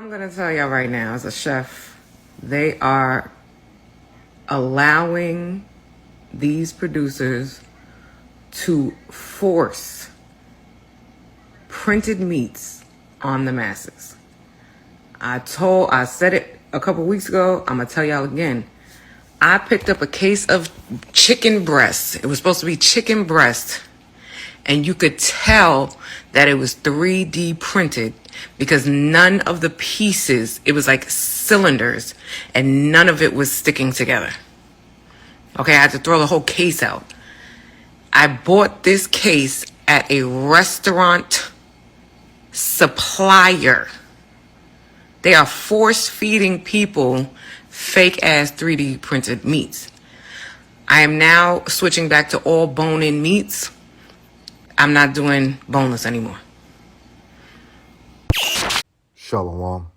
I'm going to tell y'all right now, as a chef, they are allowing these producers to force printed meats on the masses. I said it a couple weeks ago. I'm going to tell y'all again. I picked up a case of chicken breast. It was supposed to be chicken breast. And you could tell that it was 3D printed because none of the pieces, it was like cylinders, and none of it was sticking together. Okay, I had to throw the whole case out. I bought this case at a restaurant supplier. They are force feeding people fake ass 3D printed meats. I am now switching back to all bone-in meats. I'm not doing boneless anymore. Shalom.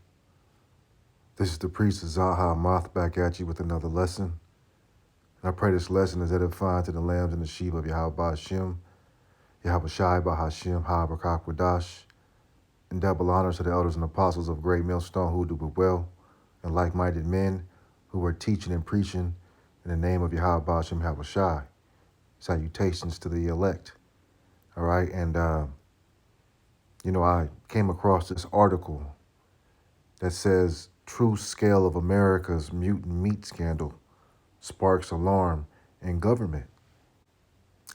This is the priest Azan Ha Ahmath back at you with another lesson. And I pray this lesson is edifying to the lambs and the sheep of Yahweh Hashem, Yahweh Shai Bahashem, Ha Wadash, and double honors to the elders and apostles of Great Millstone who do well, and like-minded men who are teaching and preaching in the name of Yahweh Hashem, Yahweh Shai. Salutations to the elect. All right, and I came across this article that says, true scale of America's mutant meat scandal sparks alarm in government.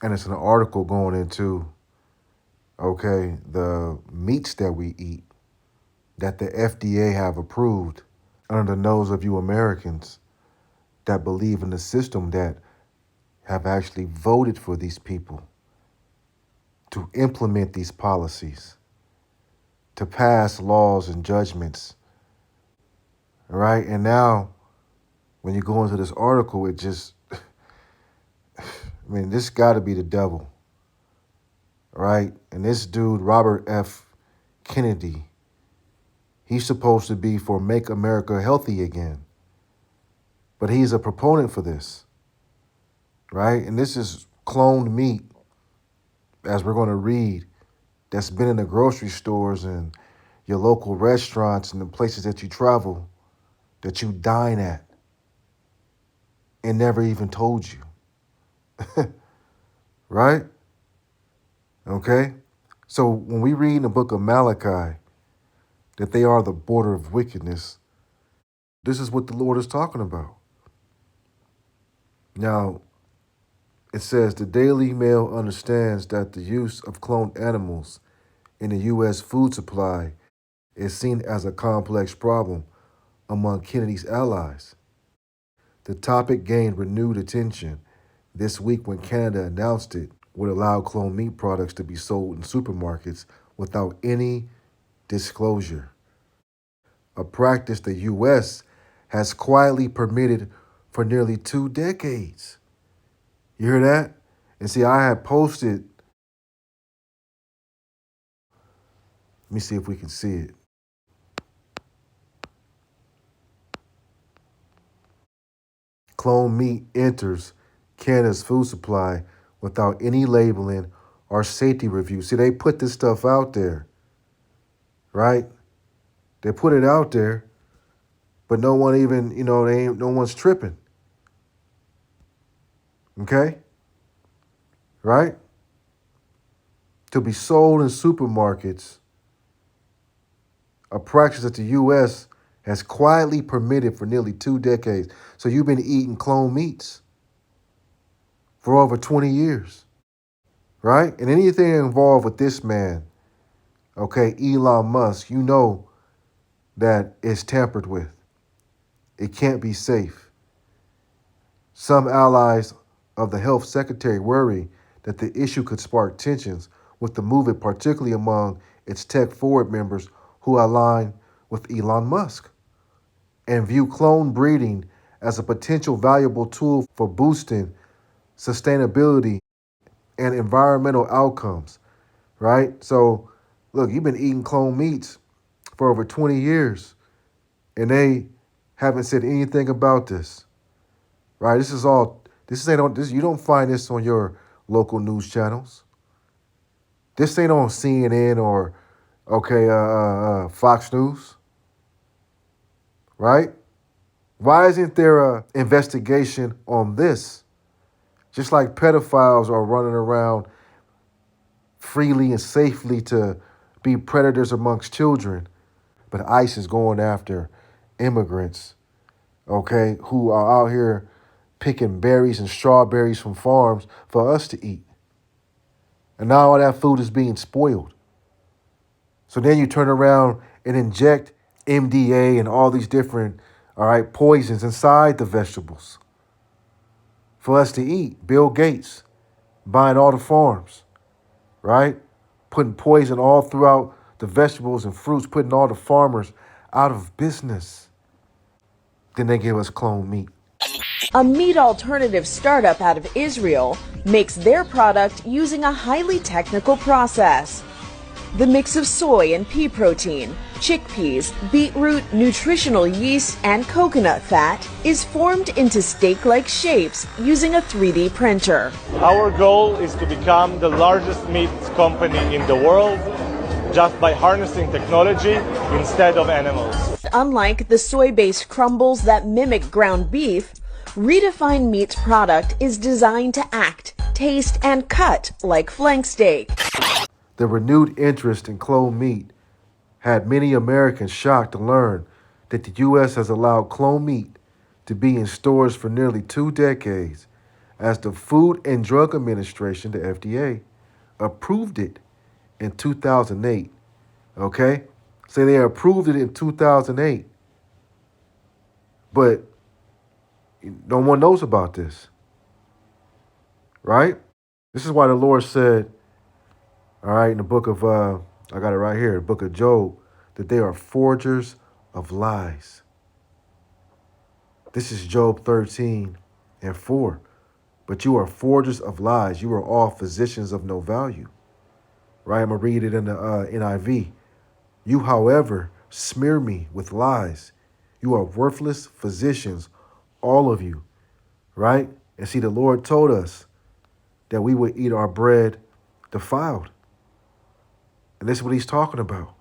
And it's an article going into, the meats that we eat that the FDA have approved under the nose of you Americans that believe in the system, that have actually voted for these people to implement these policies, to pass laws and judgments. All right, and now when you go into this article, it just, this got to be the devil, right? And this dude, Robert F. Kennedy, he's supposed to be for Make America Healthy Again. But he's a proponent for this, right? And this is cloned meat, as we're going to read, that's been in the grocery stores and your local restaurants and the places that you travel, that you dine at, and never even told you. Right? Okay? So when we read in the book of Malachi that they are the border of wickedness, this is what the Lord is talking about. Now, it says, the Daily Mail understands that the use of cloned animals in the U.S. food supply is seen as a complex problem among Kennedy's allies. The topic gained renewed attention this week when Canada announced it would allow cloned meat products to be sold in supermarkets without any disclosure, a practice the U.S. has quietly permitted for nearly 2 decades. You hear that? And see, I had posted, let me see if we can see it. Cloned meat enters Canada's food supply without any labeling or safety review. See, they put this stuff out there, right? They put it out there, but no one even, no one's tripping. Okay? Right? To be sold in supermarkets, a practice that the U.S. has quietly permitted for nearly 2 decades. So you've been eating cloned meats for over 20 years, right? And anything involved with this man, Elon Musk, you know that it's tampered with. It can't be safe. Some allies of the health secretary worry that the issue could spark tensions with the movement, particularly among its tech-forward members who align with Elon Musk and view clone breeding as a potential valuable tool for boosting sustainability and environmental outcomes, right? So, look, you've been eating clone meats for over 20 years, and they haven't said anything about this, right? You don't find this on your local news channels. This ain't on CNN or Fox News. right? Why isn't there a investigation on this? Just like pedophiles are running around freely and safely to be predators amongst children, but ICE is going after immigrants, okay, who are out here picking berries and strawberries from farms for us to eat. And now all that food is being spoiled. So then you turn around and inject MDA and all these different, all right, poisons inside the vegetables for us to eat. Bill Gates buying all the farms, right? Putting poison all throughout the vegetables and fruits, putting all the farmers out of business. Then they give us clone meat. A meat alternative startup out of Israel makes their product using a highly technical process. The mix of soy and pea protein, chickpeas, beetroot, nutritional yeast, and coconut fat is formed into steak-like shapes using a 3D printer. Our goal is to become the largest meat company in the world just by harnessing technology instead of animals. Unlike the soy-based crumbles that mimic ground beef, Redefined Meat's product is designed to act, taste, and cut like flank steak. The renewed interest in clone meat had many Americans shocked to learn that the U.S. has allowed clone meat to be in stores for nearly 2 decades, as the Food and Drug Administration, the FDA, approved it in 2008. Okay? So they approved it in 2008. But no one knows about this. Right? This is why the Lord said, all right, in the book of, I got it right here, the book of Job, that they are forgers of lies. This is Job 13:4. But you are forgers of lies. You are all physicians of no value. Right? I'm going to read it in the NIV. You, however, smear me with lies. You are worthless physicians, all of you. Right? And see, the Lord told us that we would eat our bread defiled. And this is what he's talking about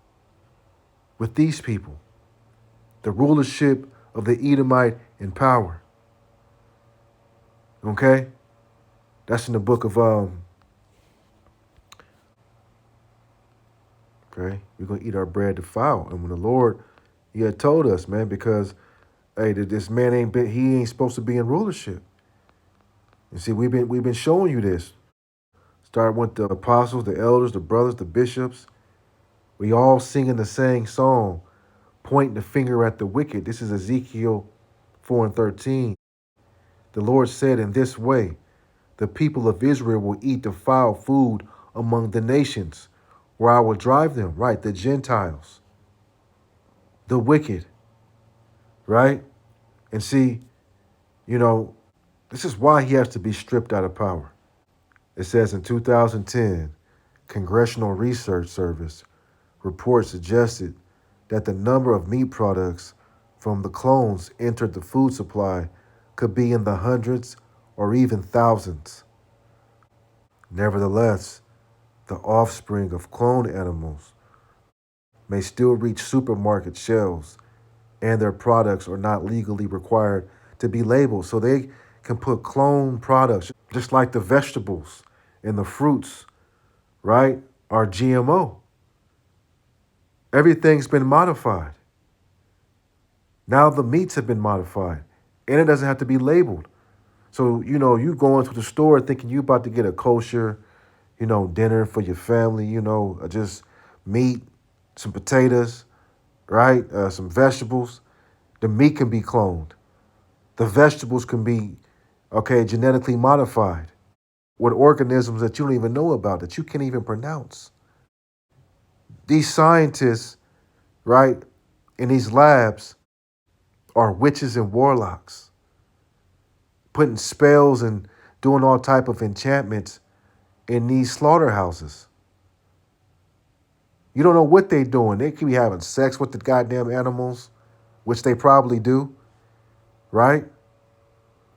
with these people. The rulership of the Edomite in power. Okay? That's in the book of, okay? We're going to eat our bread defiled. And when the Lord, he had told us, man, because, hey, this man he ain't supposed to be in rulership. You see, we've been showing you this. Starting with the apostles, the elders, the brothers, the bishops. We all singing the same song, pointing the finger at the wicked. This is Ezekiel 4:13. The Lord said, in this way, the people of Israel will eat defiled food among the nations, where I will drive them, right? The Gentiles, the wicked, right? And see, this is why he has to be stripped out of power. It says in 2010, Congressional Research Service report suggested that the number of meat products from the clones entered the food supply could be in the hundreds or even thousands. Nevertheless, the offspring of cloned animals may still reach supermarket shelves, and their products are not legally required to be labeled. So they can put clone products, just like the vegetables and the fruits, right, are GMO. Everything's been modified. Now the meats have been modified, and it doesn't have to be labeled. So, you go into the store thinking you about to get a kosher, dinner for your family, just meat, some potatoes, right? Some vegetables. The meat can be cloned. The vegetables can be, genetically modified with organisms that you don't even know about, that you can't even pronounce. These scientists, right, in these labs are witches and warlocks, putting spells and doing all type of enchantments in these slaughterhouses. You don't know what they're doing. They could be having sex with the goddamn animals, which they probably do, right?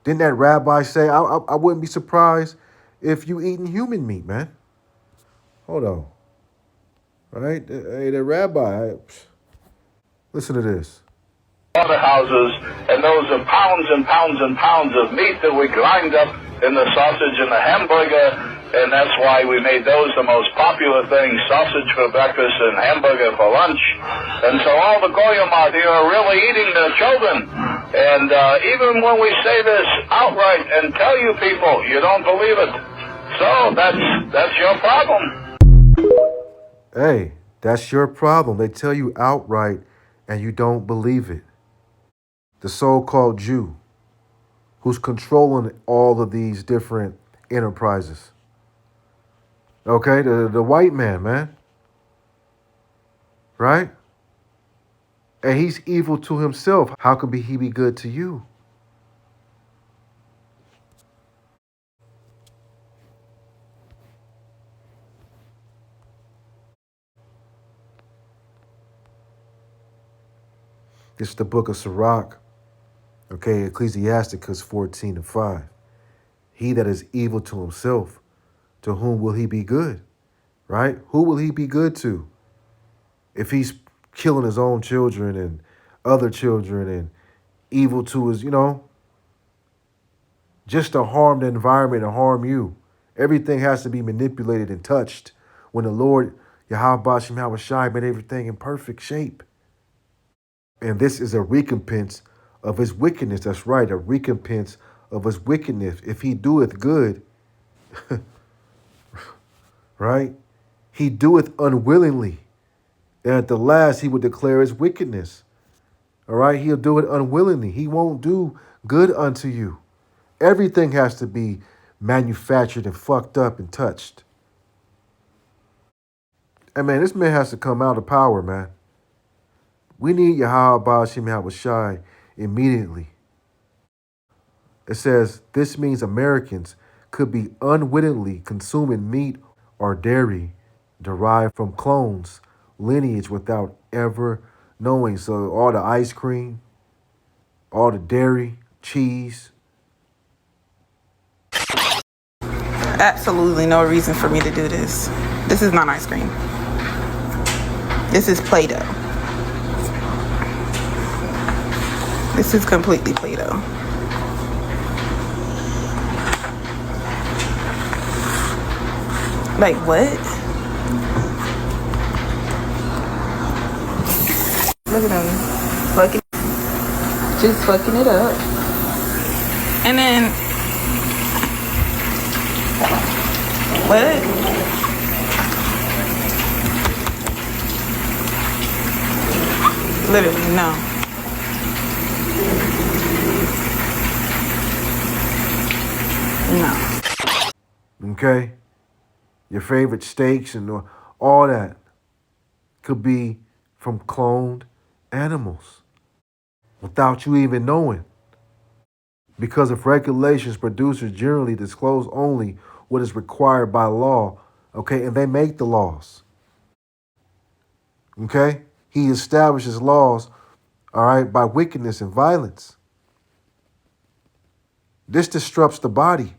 Didn't that rabbi say, I wouldn't be surprised if you eating human meat, man? Hold on. Right? Hey, the rabbi, listen to this. slaughterhouses, and those are pounds and pounds and pounds of meat that we grind up in the sausage and the hamburger, and that's why we made those the most popular thing, sausage for breakfast and hamburger for lunch. And so all the goyim out here are really eating their children. And even when we say this outright and tell you people, you don't believe it. So that's your problem. Hey, that's your problem. They tell you outright and you don't believe it. The so-called Jew who's controlling all of these different enterprises. Okay, the white man. Right? And he's evil to himself. How can he be good to you? This is the book of Sirach. Okay, Ecclesiasticus 14:5. He that is evil to himself, to whom will he be good? Right? Who will he be good to? If he's killing his own children and other children and evil to his, just to harm the environment and harm you. Everything has to be manipulated and touched when the Lord, Yahweh Shem Shai, made everything in perfect shape. And this is a recompense of his wickedness. That's right, a recompense of his wickedness. If he doeth good, right, he doeth unwillingly. And at the last, he will declare his wickedness. All right, he'll do it unwillingly. He won't do good unto you. Everything has to be manufactured and fucked up and touched. And man, this man has to come out of power, man. We need Yahweh Shem Shai immediately. It says this means Americans could be unwittingly consuming meat or dairy derived from clones lineage without ever knowing. So all the ice cream, all the dairy, cheese. Absolutely no reason for me to do this. This is not ice cream. This is Play-Doh. This is completely Play-Doh. Like what? Look at him. Just fucking it up. And then what? Literally, no. No. Okay? Your favorite steaks and all that could be from cloned animals without you even knowing. Because of regulations, producers generally disclose only what is required by law, okay? And they make the laws, okay? He establishes laws, all right, by wickedness and violence. This disrupts the body.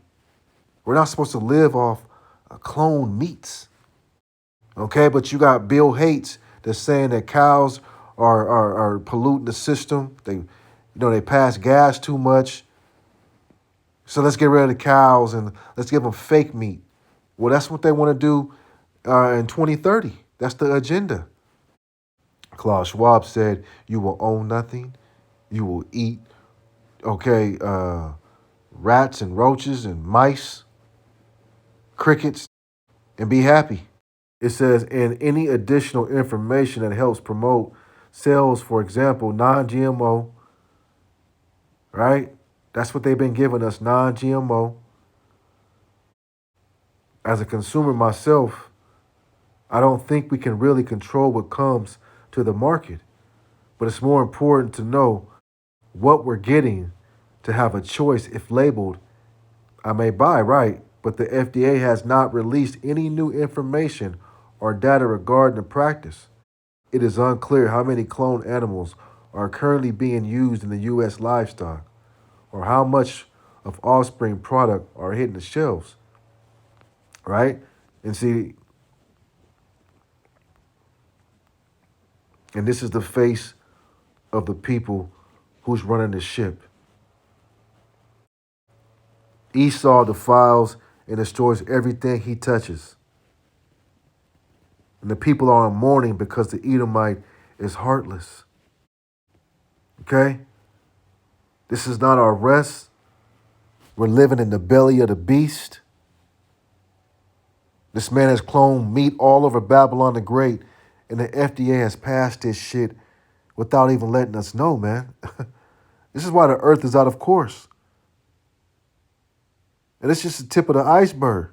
We're not supposed to live off cloned meats, okay? But you got Bill Gates that's saying that cows are polluting the system. They pass gas too much. So let's get rid of the cows and let's give them fake meat. Well, that's what they want to do in 2030. That's the agenda. Klaus Schwab said, you will own nothing. You will eat, okay, rats and roaches and mice, crickets, and be happy. It says, and any additional information that helps promote sales, for example, non-GMO, right? That's what they've been giving us, non-GMO. As a consumer myself, I don't think we can really control what comes to the market. But it's more important to know what we're getting to have a choice if labeled, I may buy, right? But the FDA has not released any new information or data regarding the practice. It is unclear how many cloned animals are currently being used in the U.S. livestock, or how much of offspring product are hitting the shelves, right? And see, and this is the face of the people who's running the ship. Esau defiles and destroys everything he touches. And the people are in mourning because the Edomite is heartless. Okay? This is not our rest. We're living in the belly of the beast. This man has cloned meat all over Babylon the Great, and the FDA has passed this shit without even letting us know, man. This is why the earth is out of course. And it's just the tip of the iceberg.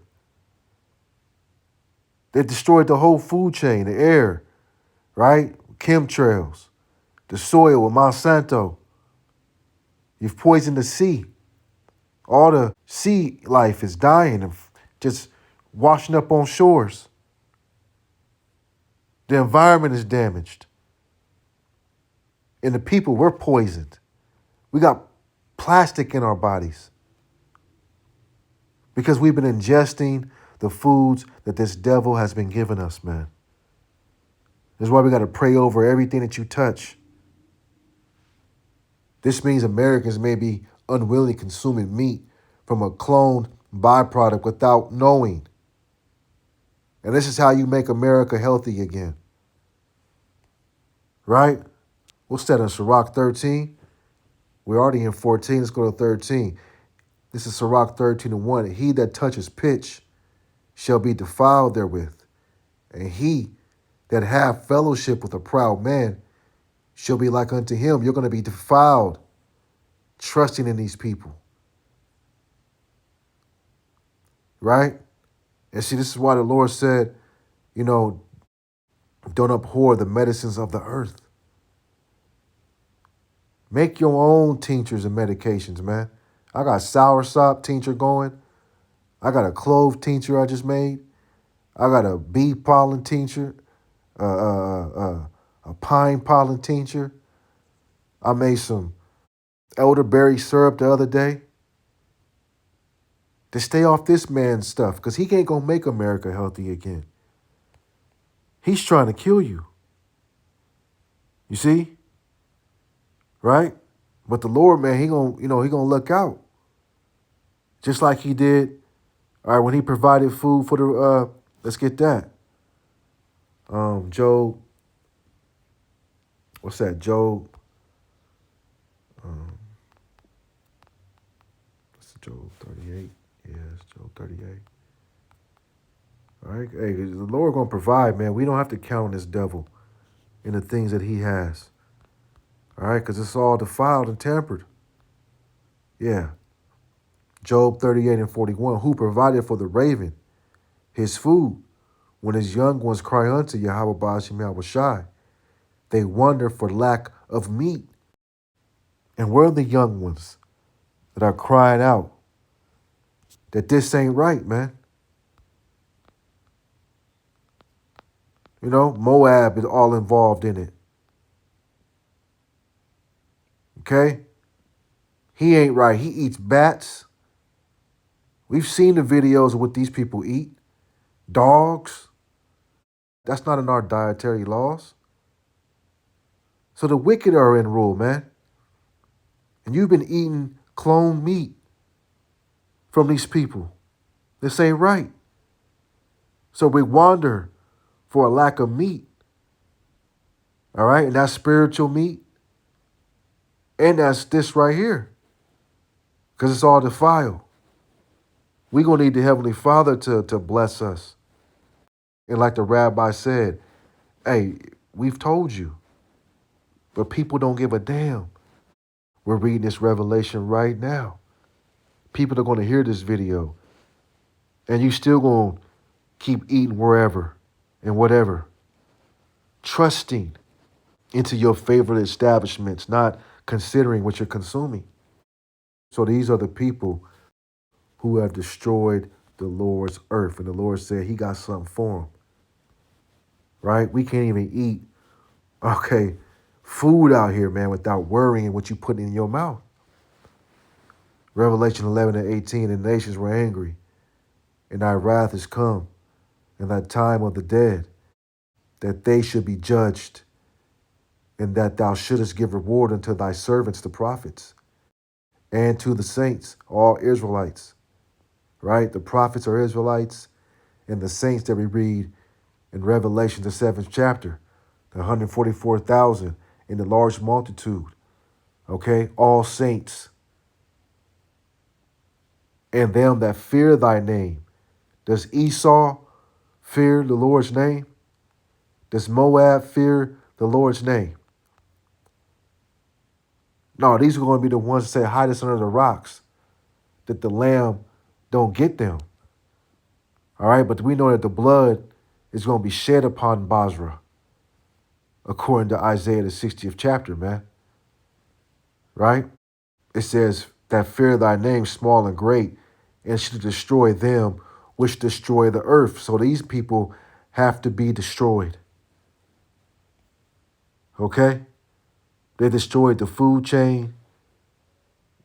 They've destroyed the whole food chain, the air, right? Chemtrails, the soil with Monsanto. You've poisoned the sea. All the sea life is dying and just washing up on shores. The environment is damaged. And the people, we're poisoned. We got plastic in our bodies because we've been ingesting the foods that this devil has been giving us, man. This is why we got to pray over everything that you touch. This means Americans may be unwillingly consuming meat from a cloned byproduct without knowing. And this is how you make America healthy again. Right? What's that in Sirach 13? We're already in 14. Let's go to 13. This is Sirach 13:1. He that touches pitch shall be defiled therewith, and he that have fellowship with a proud man shall be like unto him. You're going to be defiled trusting in these people. Right? And see, this is why the Lord said, don't abhor the medicines of the earth. Make your own tinctures and medications, man. I got soursop tincture going. I got a clove tincture I just made. I got a bee pollen tincture, a pine pollen tincture. I made some elderberry syrup the other day. To stay off this man's stuff, because he ain't gonna make America healthy again. He's trying to kill you. You see? Right? But the Lord, man, he gonna look out. Just like he did, all right, when he provided food for the let's get that. Job. What's that? Job. That's Job 38. Yeah, it's Job 38. All right. Hey, the Lord gonna provide, man. We don't have to count on this devil and the things that he has. All right, because it's all defiled and tampered. Yeah. Job 38:41. Who provided for the raven his food when his young ones cry unto Yahweh Ba'ashim Yahweh Shai? They wonder for lack of meat. And where are the young ones that are crying out that this ain't right, man? Moab is all involved in it. Okay? He ain't right. He eats bats. We've seen the videos of what these people eat. Dogs. That's not in our dietary laws. So the wicked are in rule, man. And you've been eating cloned meat from these people. This ain't right. So we wander for a lack of meat. All right? And that's spiritual meat. And that's this right here. Because it's all defiled. We're going to need the Heavenly Father to bless us. And like the rabbi said, hey, we've told you. But people don't give a damn. We're reading this revelation right now. People are going to hear this video. And you still going to keep eating wherever and whatever. Trusting into your favorite establishments, not considering what you're consuming. So these are the people who have destroyed the Lord's earth. And the Lord said he got something for them. Right? We can't even eat, food out here, man, without worrying what you put in your mouth. Revelation 11:18, the nations were angry, and thy wrath is come, and thy time of the dead, that they should be judged, and that thou shouldest give reward unto thy servants, the prophets, and to the saints, all Israelites, right? The prophets are Israelites, and the saints that we read in Revelation, the 7th chapter, the 144,000 in the large multitude, okay? All saints, and them that fear thy name. Does Esau fear the Lord's name? Does Moab fear the Lord's name? No, these are going to be the ones that say, hide us under the rocks, that the Lamb don't get them. All right, but we know that the blood is going to be shed upon Basra, according to Isaiah, the 60th chapter, man. Right? It says that fear thy name, small and great, and should destroy them which destroy the earth. So these people have to be destroyed. Okay? They destroyed the food chain,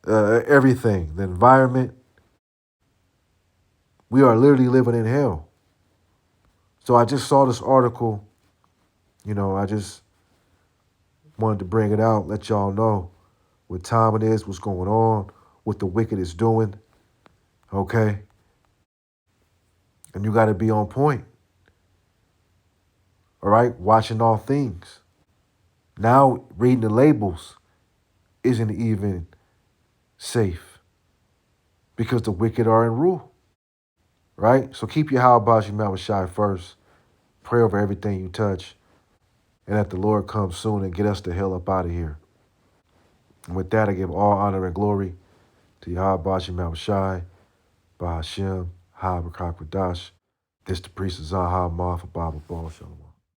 everything, the environment. We are literally living in hell. So I just saw this article. I just wanted to bring it out, let y'all know what time it is, what's going on, what the wicked is doing. Okay? And you got to be on point. All right? Watching all things. Now, reading the labels isn't even safe because the wicked are in rule. Right? So keep your how about your mouth shy first. Pray over everything you touch. And that the Lord comes soon and get us the hell up out of here. And with that, I give all honor and glory to Yahweh Shemel Shai, Bahashem, Ha Barak Radash. This the priest of Azan Ha Ahmath, Bible Ball Shalom.